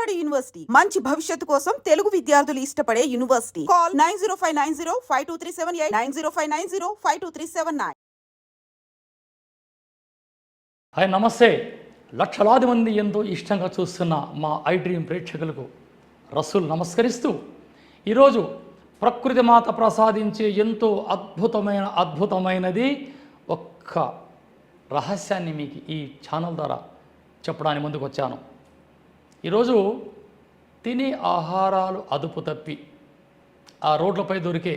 బాలబడి యూనివర్సిటీ మంచి భవిష్యత్తు కోసం తెలుగు విద్యార్థులు ఇష్టపడే యూనివర్సిటీ. కాల్ 9059052378 9059052379. హాయ్, నమస్తే. లక్షలాది మంది ఎంతో ఇష్టంగా చూస్తున్న మా ఐ డ్రీమ్ ప్రేక్షకులకు రసూల్ నమస్కరిస్తూ, ఈరోజు ప్రకృతి మాత ప్రసాదించే ఎంతో అద్భుతమైనది ఒక్క రహస్యాన్ని మీకు ఈ ఛానల్ ద్వారా చెప్పడానికి ముందుకు వచ్చాను. ఈరోజు తినే ఆహారాలు అదుపు తప్పి ఆ రోడ్లపై దొరికే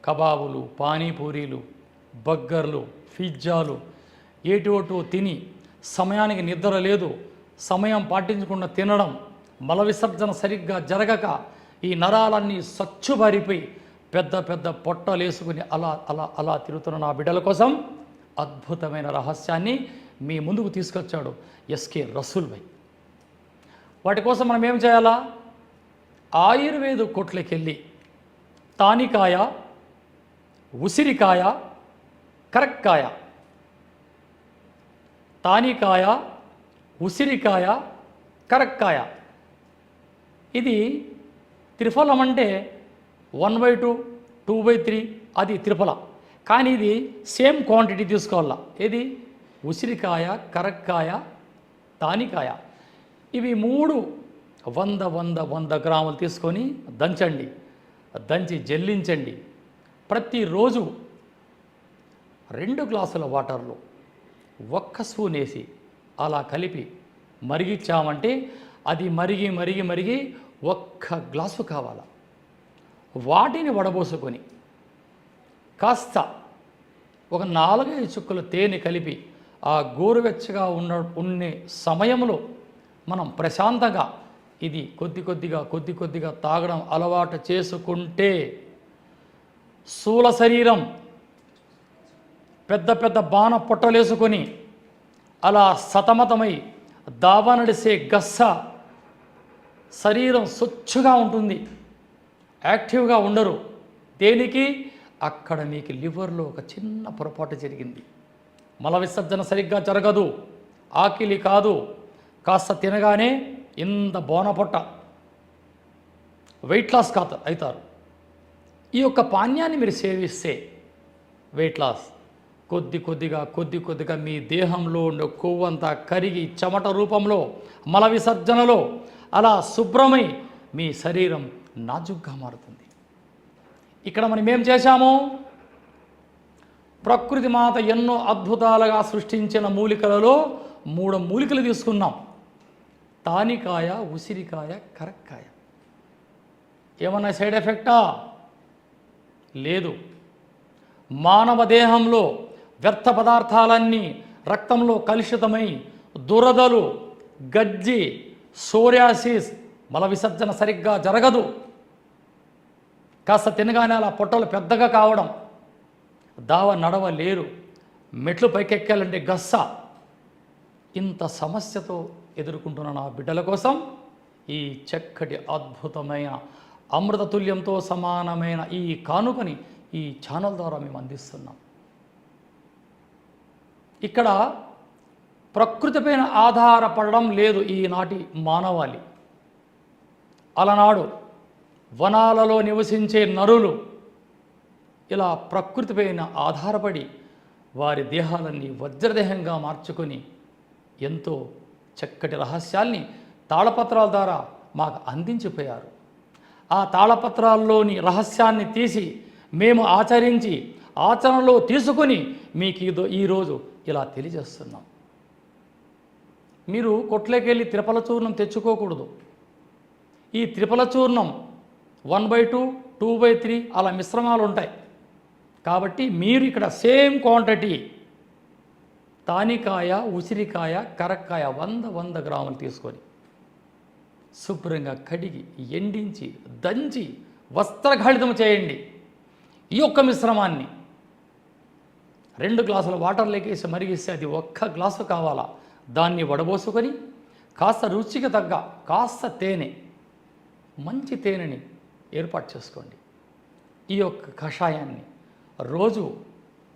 కబాబులు, పానీపూరీలు, బర్గర్లు, పిజ్జాలు ఏటోటో తిని సమయానికి నిద్ర లేదు, సమయం పాటించకుండా తినడం, మల విసర్జన సరిగ్గా జరగక ఈ నరాలన్నీ సచ్చుబారిపోయి పెద్ద పెద్ద పొట్టలేసుకుని అలా అలా అలా తిరుగుతున్న నా బిడ్డల కోసం అద్భుతమైన రహస్యాన్ని మీ ముందుకు తీసుకొచ్చాడు ఎస్కే రసూల్ భాయ్. వాటి కోసం మనం ఏం చేయాలా? ఆయుర్వేద కొట్లకి వెళ్ళి తానికాయ, ఉసిరికాయ, కరక్కాయ, తానికాయ, ఉసిరికాయ, కరక్కాయ, ఇది త్రిఫలం. అంటే 1/2, 2/3 అది త్రిఫల. కానీ ఇది సేమ్ క్వాంటిటీ తీసుకోవాలా. ఏది? ఉసిరికాయ, కరక్కాయ, తానికాయ. ఇవి 3 100 గ్రాములు తీసుకొని దంచండి. దంచి జల్లించండి. ప్రతిరోజు 2 గ్లాసుల వాటర్లో 1 స్పూన్ వేసి అలా కలిపి మరిగించామంటే అది మరిగి 1 గ్లాసు కావాలి. వాటిని వడబోసుకొని కాస్త ఒక 4-5 చుక్కల తేనె కలిపి ఆ గోరువెచ్చగా ఉండే సమయంలో మనం ప్రశాంతంగా ఇది కొద్ది కొద్దిగా తాగడం అలవాటు చేసుకుంటే స్థూల శరీరం పెద్ద బాణ పొట్టలేసుకొని అలా సతమతమై దావా నడిసే గస్స శరీరం స్వచ్ఛగా ఉంటుంది, యాక్టివ్గా ఉండరు. దేనికి? అక్కడ మీకు లివర్లో ఒక చిన్న పొరపాటు జరిగింది, మల విసర్జన సరిగ్గా జరగదు, ఆకిలి కాదు, కాస్త తినగానే ఇంత బోనపొట్ట, వెయిట్ లాస్ అవుతారు. ఈ యొక్క పానీయాన్ని మీరు సేవిస్తే వెయిట్ లాస్ కొద్దిగా మీ దేహంలో ఉండే కొవ్వంతా కరిగి చెమట రూపంలో మల విసర్జనలో అలా శుభ్రమై మీ శరీరం నాజుగ్గా మారుతుంది. ఇక్కడ మనం ఏం చేశాము? ప్రకృతి మాత ఎన్నో అద్భుతాలుగా సృష్టించిన మూలికలలో 3 మూలికలు తీసుకున్నాం. తానికాయ, ఉసిరికాయ, కరక్కాయ. ఏమన్నా సైడ్ ఎఫెక్టా? లేదు. మానవ దేహంలో వ్యర్థ పదార్థాలన్నీ రక్తంలో కలుషితమై దురదలు, గజ్జి, సోరియాసిస్, మల విసర్జన సరిగ్గా జరగదు, కాస్త తినగానే అలా పొట్టలు పెద్దగా కావడం, దావ నడవలేరు, మెట్లు పైకెక్కాలంటే గస్స, ఇంత సమస్యతో ఎదుర్కొంటున్న నా బిడ్డల కోసం ఈ చక్కటి అద్భుతమైన అమృతతుల్యంతో సమానమైన ఈ కానుకని ఈ ఛానల్ ద్వారా మేము అందిస్తున్నాం. ఇక్కడ ప్రకృతిపైన ఆధారపడడం లేదు ఈనాటి మానవాళి. అలనాడు వనాలలో నివసించే నరులు ఇలా ప్రకృతిపైన ఆధారపడి వారి దేహాలన్నీ వజ్రదేహంగా మార్చుకొని ఎంతో చక్కటి రహస్యాల్ని తాళపత్రాల ద్వారా మాకు అందించిపోయారు. ఆ తాళపత్రాల్లోని రహస్యాన్ని తీసి మేము ఆచరించి ఆచరణలో తీసుకొని మీకు ఈరోజు ఇలా తెలియజేస్తున్నాం. మీరు కొట్లోకెళ్ళి త్రిఫల చూర్ణం తెచ్చుకోకూడదు. ఈ త్రిఫల చూర్ణం 1/2, 2/3 అలా మిశ్రమాలు ఉంటాయి. కాబట్టి మీరు ఇక్కడ సేమ్ క్వాంటిటీ తానికాయ, ఉసిరికాయ, కరక్కాయ 100 గ్రాములు తీసుకొని శుభ్రంగా కడిగి ఎండించి దంచి వస్త్రఘాళితం చేయండి. ఈ యొక్క మిశ్రమాన్ని 2 గ్లాసుల వాటర్లోకి వేసి మరిగిస్తే అది 1 గ్లాసు కావాలా. దాన్ని వడబోసుకొని కాస్త రుచికి తగ్గ కాస్త తేనె, మంచి తేనెని ఏర్పాటు చేసుకోండి. ఈ యొక్క కషాయాన్ని రోజు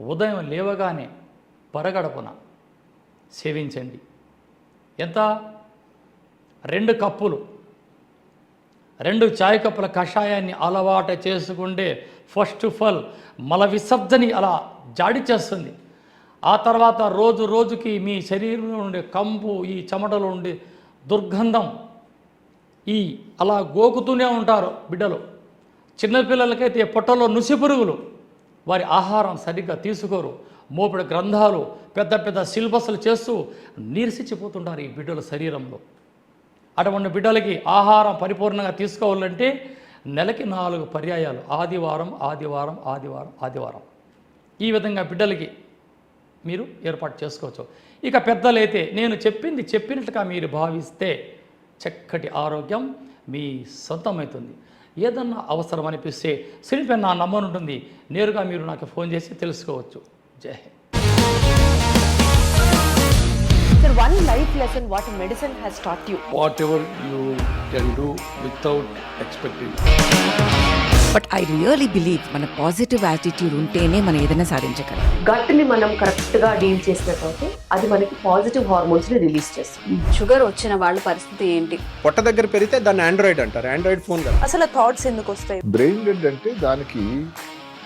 ఉదయం లేవగానే పరగడపున సేవించండి. ఎంత? 2 కప్పులు 2 చాయ్ కప్పుల కషాయాన్ని అలవాటు చేసుకుంటే ఫస్ట్ ఆఫ్ ఆల్ మల విసర్జని అలా జాడి చేస్తుంది. ఆ తర్వాత రోజు రోజుకి మీ శరీరంలో ఉండే కంపు, ఈ చెమటలో ఉండే దుర్గంధం ఈ అలా గోకుతూనే ఉంటారు బిడ్డలు. చిన్నపిల్లలకైతే పొట్టలో నుసి పురుగులు, వారి ఆహారం సరిగ్గా తీసుకోరు, మోపిడి గ్రంథాలు, పెద్ద పెద్ద సిలబస్లు చేస్తూ నీరసించిపోతుంటారు ఈ బిడ్డల శరీరంలో. అటువంటి బిడ్డలకి ఆహారం పరిపూర్ణంగా తీసుకోవాలంటే నెలకి 4 పర్యాయాలు ఆదివారం ఆదివారం ఆదివారం ఆదివారం ఈ విధంగా బిడ్డలకి మీరు ఏర్పాటు చేసుకోవచ్చు. ఇక పెద్దలైతే నేను చెప్పింది చెప్పినట్టుగా మీరు భావిస్తే చక్కటి ఆరోగ్యం మీ సొంతమవుతుంది. ఏదన్నా అవసరం అనిపిస్తే స్క్రీన్ పైన నా నంబర్ ఉంటుంది, నేరుగా మీరు నాకు ఫోన్ చేసి తెలుసుకోవచ్చు. జై Hind. Sir, one life lesson what medicine has taught you. Whatever you can do without expecting. But I really believe మన పాజిటివ్ యాటిట్యూడ్ ఉంటేనే మనం ఏదైనా సాధించగలం. గట్ని మనం కరెక్ట్గా డీల్ చేసినట్లయితే అది మనకి పాజిటివ్ హార్మోన్స్ని రిలీజ్ చేస్తుంది. షుగర్ వచ్చిన వాళ్ళ పరిస్థితి ఏంటి? పొట్ట దగ్గర పెరిగితే దాన్ని ఆండ్రాయిడ్ అంటారు, ఆండ్రాయిడ్ ఫోన్ కదా. అసలు థాట్స్ ఎందుకు వస్తాయి? బ్రెయిన్ డెడ్ అంటే దానికి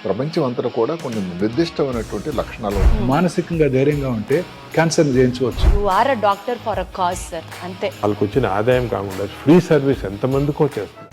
ప్రపంచం అంతా కూడా కొన్ని నిర్దిష్టమైనటువంటి లక్షణాలు ఉన్నాయి. మానసికంగా ధైర్యంగా ఉంటే క్యాన్సర్ జయించవచ్చు. You are a doctor for a cause sir, అంతే. వాళ్ళకి వచ్చిన ఆదాయం కాకుండా ఫ్రీ సర్వీస్ ఎంతమందికో చేస్తుంది.